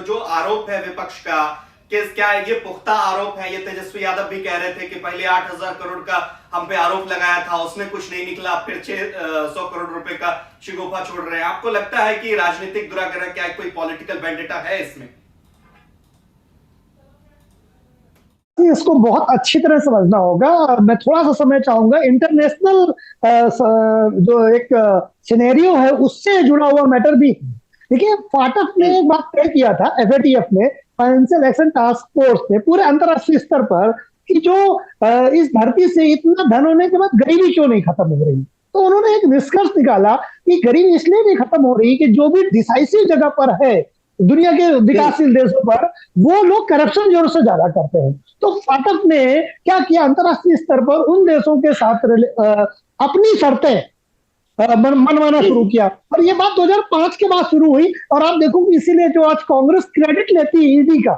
जो आरोप है विपक्ष का, कि क्या ये पुख्ता आरोप है? ये तेजस्वी यादव भी कह रहे थे कि पहले 8,000 करोड़ का हम पे आरोप लगाया था, उसमें कुछ नहीं निकला, फिर 600 करोड़ रुपए का शिगोफा छोड़ रहे हैं। आपको लगता है कि राजनीतिक दुराग्रह, क्या कोई पॉलिटिकल वेंडेटा है इसमें? इसको बहुत अच्छी तरह समझना होगा। मैं थोड़ा सा समय चाहूंगा। इंटरनेशनल जो एक सिनेरियो है उससे जुड़ा हुआ मैटर भी। देखिए, फाटक ने एक बात तय किया था, एफएटीएफ ने, फाइनेंशियल एक्शन टास्क फोर्स ने, पूरे अंतरराष्ट्रीय स्तर पर, कि जो इस धरती से इतना धन होने के बाद गरीबी क्यों नहीं खत्म हो रही। तो उन्होंने एक निष्कर्ष निकाला कि गरीबी इसलिए नहीं खत्म हो रही कि जो भी डिसाइसिव जगह पर है दुनिया के विकासशील देशों पर, वो लोग करप्शन जोर से ज्यादा करते हैं। तो फाटक ने क्या किया, अंतरराष्ट्रीय स्तर पर उन देशों के साथ अपनी शर्तें मनवाना शुरू किया। और ये बात 2005 के बाद शुरू हुई। और आप देखो कि इसीलिए जो आज कांग्रेस क्रेडिट लेती है ईडी का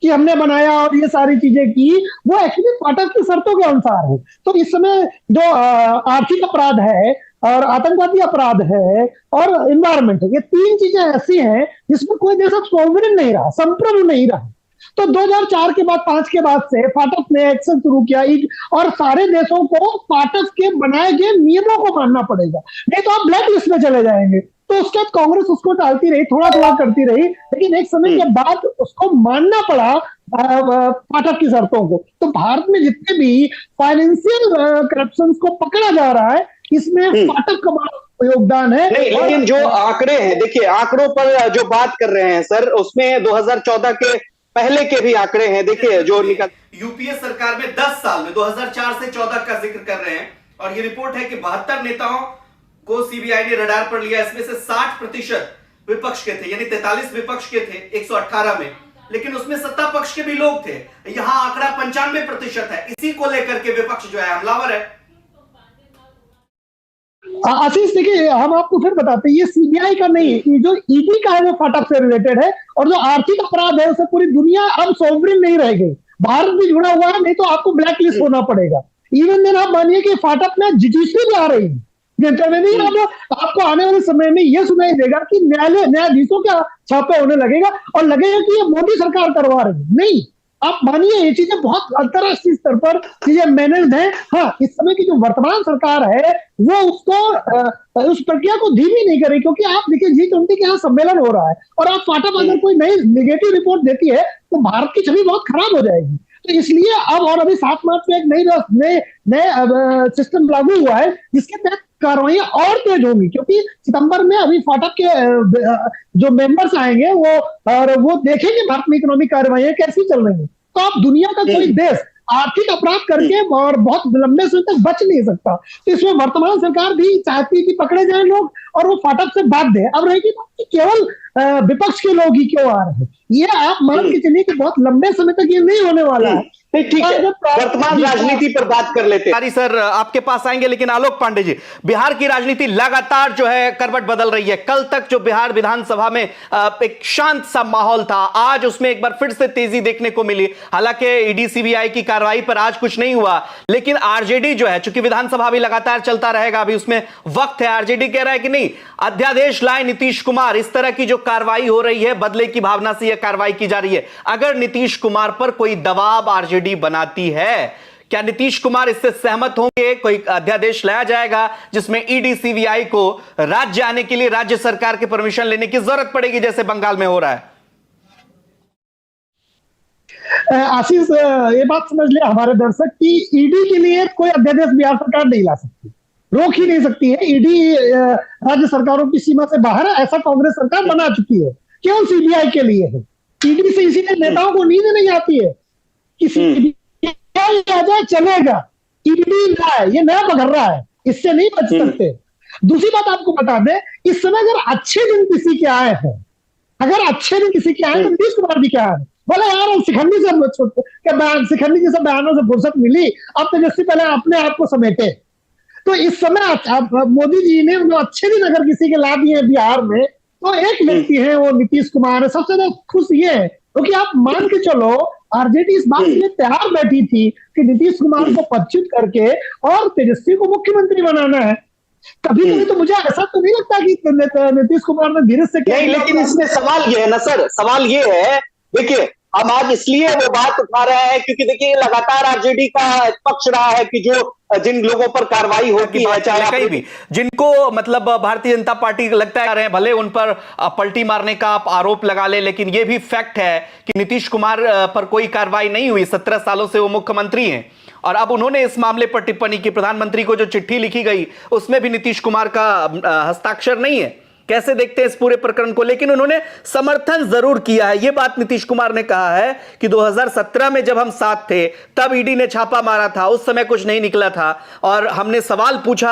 कि हमने बनाया और ये सारी चीजें की, वो एक्चुअली फाटक की शर्तों के अनुसार है। तो इस समय जो आर्थिक अपराध है और आतंकवादी अपराध है और इन्वायरमेंट है, ये तीन चीजें ऐसी हैं जिसमें कोई देश अब सॉवरेन नहीं रहा, संप्रभु नहीं रहा। तो 2004 के बाद, 5 के बाद से फाटक ने एक्शन शुरू किया, और सारे देशों को फाटक के बनाए गए नियमों को मानना पड़ेगा, नहीं तो आप ब्लैक लिस्ट में चले जाएंगे। तो उसके बाद कांग्रेस उसको टालती रही, थोड़ा थोड़ा करती रही, लेकिन एक समय के बाद उसको मानना पड़ा फाटक की शर्तों को। तो भारत में जितने भी फाइनेंशियल करप्शन को पकड़ा जा रहा है, इसमें फाटक का बड़ा योगदान है। नहीं, लेकिन जो आंकड़े हैं, देखिए आंकड़ों पर जो बात कर रहे हैं सर, उसमें 2014 के पहले के भी आंकड़े हैं। देखिए जो निकल यूपीए सरकार में 10 साल में 2004 से 14 का जिक्र कर रहे हैं, और ये रिपोर्ट है कि 72 नेताओं को सीबीआई ने रडार पर लिया। इसमें से 60% विपक्ष के थे, यानी 43 विपक्ष के थे 118 में, लेकिन उसमें सत्ता पक्ष के भी लोग थे। यहां आंकड़ा 95% है। इसी को लेकर के विपक्ष जो है हमलावर है। आशीष, देखिए हम आपको फिर बताते हैं, ये सीबीआई का नहीं, ये जो ईडी का है वो फाटक से रिलेटेड है। और जो आर्थिक अपराध है उसे पूरी दुनिया अब सॉवरेन नहीं रह गई, भारत भी जुड़ा हुआ है, नहीं तो आपको ब्लैक लिस्ट होना पड़ेगा। इवन देन आप मानिए कि फाटक में जुडिशरी भी आ रही है। अब आपको आने वाले समय में यह सुनाई देगा कि न्यायाधीशों का छापा होने लगेगा और लगेगा कि ये मोदी सरकार करवा रही है। नहीं, आप मानिए ये चीजें बहुत अंतरराष्ट्रीय स्तर पर चीजें मैनेज्ड है। हाँ, इस समय की जो वर्तमान सरकार है वो उसको उस प्रक्रिया को धीमी नहीं करे, क्योंकि आप देखिए G20 के यहाँ सम्मेलन हो रहा है और आप फाटक अगर कोई नई निगेटिव रिपोर्ट देती है तो भारत की छवि बहुत खराब हो जाएगी। तो इसलिए अब, और अभी 7 मार्च में एक नए सिस्टम लागू हुआ है जिसके तहत कार्रवाइयां और तेज होंगी, क्योंकि सितंबर में अभी फाटक के जो मेंबर्स आएंगे वो देखेंगे भारत में इकोनॉमिक कार्रवाइयां कैसी चल रही है। तो आप दुनिया का कोई देश आर्थिक अपराध करके और बहुत लंबे समय तक बच नहीं सकता। तो इसमें वर्तमान सरकार भी चाहती है कि पकड़े जाए लोग और वो फाटक से बाध्य है। अब रहेगी बात कि केवल विपक्ष के लोग ही क्यों आ रहे हैं, ये आप मान के चलिए कि बहुत लंबे समय तक ये नहीं होने वाला है। ठीक है, वर्तमान राजनीति पर बात कर लेते हैं। सर आपके पास आएंगे, लेकिन आलोक पांडे जी, बिहार की राजनीति लगातार जो है करवट बदल रही है। कल तक जो बिहार विधानसभा में एक शांत सा माहौल था, आज उसमें एक बार फिर से तेजी देखने को मिली। हालांकि ईडी सीबीआई की कार्रवाई पर आज कुछ नहीं हुआ, लेकिन आरजेडी जो है, चूंकि विधानसभा भी लगातार चलता रहेगा, अभी उसमें वक्त है, आरजेडी कह रहा है कि नहीं, अध्यादेश लाए नीतीश कुमार। इस तरह की जो कार्रवाई हो रही है, बदले की भावना से यह कार्रवाई की जा रही है। अगर नीतीश कुमार पर कोई दबाव आरजेडी बनाती है, क्या नीतीश कुमार इससे सहमत होंगे? कोई अध्यादेश लाया जाएगा जिसमें ईडी सीबीआई को राज्य आने के लिए राज्य सरकार की परमिशन लेने की जरूरत पड़ेगी, जैसे बंगाल में हो रहा है? आशीष, ये बात समझ ले हमारे दर्शक की, ईडी के लिए कोई अध्यादेश बिहार सरकार नहीं ला सकती, रोक ही नहीं सकती है। ईडी राज्य सरकारों की सीमा से बाहर है, ऐसा कांग्रेस सरकार बना चुकी है, केवल सीबीआई के लिए है। ईडी से इसीलिए नेताओं को नींद नहीं आती है कि सीबीआई आ जाए चलेगा, ईडी ना है, ये नया पकड़ रहा है, इससे नहीं बच सकते। दूसरी बात आपको बता दें, इस समय अगर अच्छे दिन किसी के आए हैं, अगर अच्छे दिन किसी के आए तो नीतीश कुमार भी क्या है, बोले यार शिखंडी जी से बयानों से फुर्सत मिली, अब तेजस्वी पहले अपने आप को समेटे। तो इस समय मोदी जी ने जो अच्छे दिन अगर किसी के ला दिए बिहार में, तो एक व्यक्ति है, वो नीतीश कुमार है। सबसे ज्यादा खुश ये है क्योंकि आप मान के चलो आरजेडी इस बात के लिए तैयार बैठी थी कि नीतीश कुमार को पदच्युत करके और तेजस्वी को मुख्यमंत्री बनाना है। कभी कभी तो मुझे ऐसा तो नहीं लगता कि नीतीश कुमार ने धीरे से नहीं, लेकिन इसमें सवाल ये है ना सर, सवाल ये है, देखिए हम आज इसलिए वो बात उठा रहे हैं क्योंकि देखिए लगातार आरजेडी का पक्ष रहा है कि जो जिन लोगों पर कार्रवाई होती है, चाहे कहीं भी जिनको मतलब भारतीय जनता पार्टी लगता है भले उन पर पलटी मारने का आप आरोप लगा ले, लेकिन यह भी फैक्ट है कि नीतीश कुमार पर कोई कार्रवाई नहीं हुई। 17 सालों से वो मुख्यमंत्री हैं और अब उन्होंने इस मामले पर टिप्पणी की। प्रधानमंत्री को जो चिट्ठी लिखी गई उसमें भी नीतीश कुमार का हस्ताक्षर नहीं है। कैसे देखते हैं इस पूरे प्रकरण को? लेकिन उन्होंने समर्थन जरूर किया है। यह बात नीतीश कुमार ने कहा है कि 2017 में जब हम साथ थे तब ईडी ने छापा मारा था, उस समय कुछ नहीं निकला था और हमने सवाल पूछा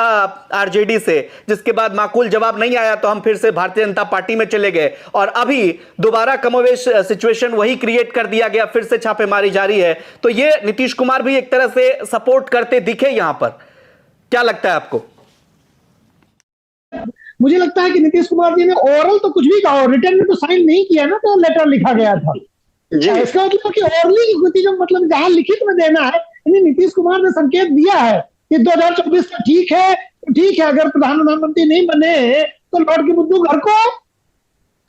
आरजेडी से, जिसके बाद माकूल जवाब नहीं आया तो हम फिर से भारतीय जनता पार्टी में चले गए और अभी दोबारा कमोवेश सिचुएशन वही क्रिएट कर दिया गया, फिर से छापेमारी जारी है। तो यह नीतीश कुमार भी एक तरह से सपोर्ट करते दिखे यहां पर। क्या लगता है आपको? मुझे लगता है कि नीतीश कुमार जी ने ओरल तो कुछ भी कहा, रिटर्न में तो साइन नहीं किया ना, तो लेटर लिखा गया था। इसका मतलब कि ओरली जो मतलब जहां लिखित में देना है, नीतीश कुमार ने संकेत दिया है कि 2024 का ठीक है, अगर प्रधानमंत्री नहीं बने तो लौट के बुद्धू घर को।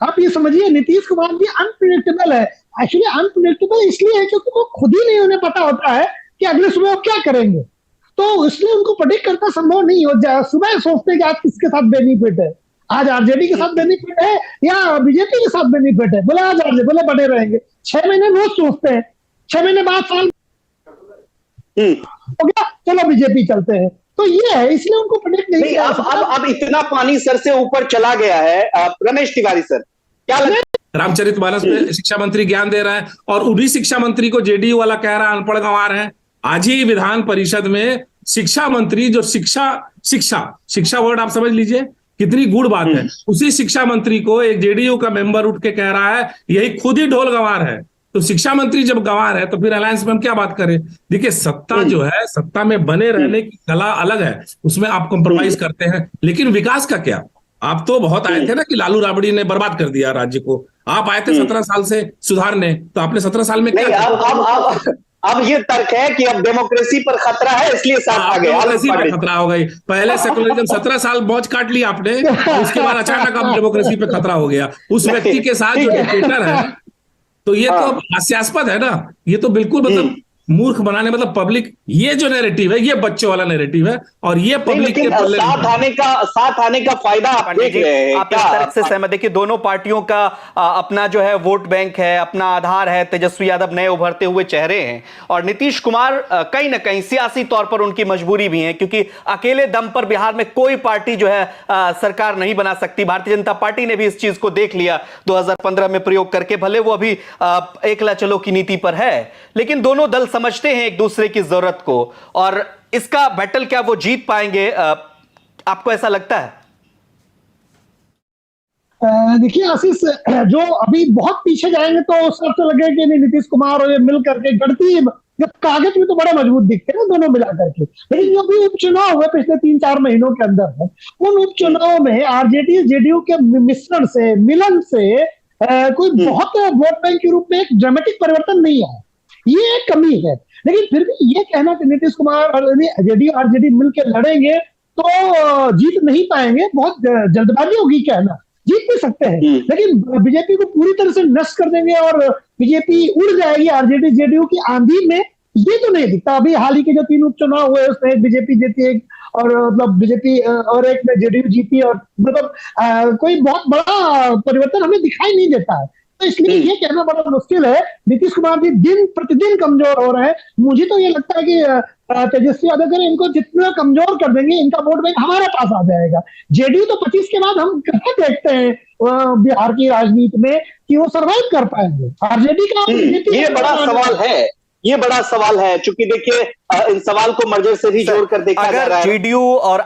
आप ये समझिए नीतीश कुमार जी अनप्रिडिक्टेबल है। एक्चुअली अनप्रिडिक्टेबल इसलिए है क्योंकि वो खुद ही नहीं उन्हें पता होता है कि अगले सुबह वो क्या करेंगे, तो इसलिए उनको प्रेडिक्ट करना संभव नहीं हो जाए। सुबह सोचते हैं कि आज किसके साथ बेनिफिट है, आज आरजेडी के साथ बेनिफिट है या बीजेपी के साथ बेनिफिट है, बोले आज आरजेडी, बोले बने रहेंगे। 6 महीने रोज सोचते हैं, 6 महीने बाद साल हो गया, चलो बीजेपी चलते हैं। तो ये है, इसलिए उनको प्रेडिक्ट नहीं किया। अब इतना पानी सर से ऊपर चला गया है। रमेश तिवारी सर, क्या लगता है? रामचरितमानस में शिक्षा मंत्री ज्ञान दे रहा है और उन्हीं शिक्षा मंत्री को जेडीयू वाला कह रहा है अनपढ़ गंवार है। आज ही विधान परिषद में शिक्षा मंत्री जो शिक्षा वर्ड आप समझ लीजिए कितनी गुड़ बात है, उसी शिक्षा मंत्री को एक जेडीयू का मेंबर उठ के कह रहा है यही खुद ही ढोल गंवार है। तो शिक्षा मंत्री जब गंवार है तो फिर अलायंस में हम क्या बात करें? देखिए सत्ता जो है, सत्ता में बने रहने की कला अलग है, उसमें आप कॉम्प्रोमाइज करते हैं, लेकिन विकास का क्या? आप तो बहुत आए थे ना कि लालू राबड़ी ने बर्बाद कर दिया राज्य को। आप आए थे 17 साल से सुधारने, तो आपने 17 साल में क्या? अब ये तर्क है कि अब डेमोक्रेसी पर खतरा है इसलिए साथ आ गए। डेमोक्रेसी पर खतरा हो गई। पहले सेकुलरिज्म 17 साल मौज काट लिया आपने, उसके बाद अचानक अब डेमोक्रेसी पे खतरा हो गया उस व्यक्ति के साथ जो डिक्टेटर है। तो ये तो हास्यास्पद है ना, ये तो बिल्कुल मतलब मूर्ख बनाने, मतलब पब्लिक, ये जो नैरेटिव है ये बच्चों वाला नैरेटिव है और ये पब्लिक के साथ आने का फायदा आप देख रहे हैं। आप इस तरह से सहमत? देखिए दोनों पार्टियों का अपना जो है वोट बैंक है, अपना आधार है। तेजस्वी यादव नए उभरते हुए चेहरे हैं और नीतीश कुमार कहीं ना कहीं सियासी तौर पर उनकी मजबूरी भी है, क्योंकि अकेले दम पर बिहार में कोई पार्टी जो है सरकार नहीं बना सकती। भारतीय जनता पार्टी ने भी इस चीज को देख लिया 2015 में प्रयोग करके, भले वो अभी एकला चलो की नीति पर है, लेकिन दोनों दल समझते हैं एक दूसरे की जरूरत को और इसका बैटल क्या वो जीत पाएंगे? आपको ऐसा लगता है? देखिए आशीष, जो अभी बहुत पीछे जाएंगे तो उसका तो लगेगा कि नहीं नीतीश कुमार और ये मिल करके गढ़ती, जब कागज में तो बड़े मजबूत दिखते हैं दोनों मिला करके, लेकिन जो भी उपचुनाव हुए पिछले 3-4 महीनों के अंदर है, उन उपचुनाव में आरजेडी जेडीयू के मिश्रण से, मिलन से कोई बहुत वोट बैंक के रूप में एक ड्रामेटिक परिवर्तन नहीं आया। ये एक कमी है, लेकिन फिर भी ये कहना कि नीतीश कुमार और जेडीयू आरजेडी मिलकर लड़ेंगे तो जीत नहीं पाएंगे, बहुत जल्दबाजी होगी कहना। जीत भी सकते हैं, लेकिन बीजेपी को पूरी तरह से नष्ट कर देंगे और बीजेपी उड़ जाएगी आरजेडी जेडीयू की आंधी में, ये तो नहीं दिखता। अभी हाल ही के जो 3 उपचुनाव हुए उसमें एक बीजेपी जीती, एक और मतलब बीजेपी और एक में जेडीयू जीती, और मतलब कोई बहुत बड़ा परिवर्तन हमें दिखाई नहीं देता है। तो इसलिए ये कहना बड़ा मुश्किल है। नीतीश कुमार जी दिन प्रतिदिन कमजोर हो रहे हैं। मुझे तो ये लगता है कि तेजस्वी यादव अगर इनको जितना कमजोर कर देंगे, इनका वोट बैंक हमारे पास आ जाएगा। जेडीयू तो 25 के बाद हम कहाँ देखते हैं बिहार की राजनीति में कि वो सर्वाइव कर पाएंगे। आरजेडी का ये बड़ा सवाल है, ये बड़ा सवाल है, चूंकि देखिए इन सवाल को मर्जर से भी जोड़कर देखा जा रहा है। जेडीयू और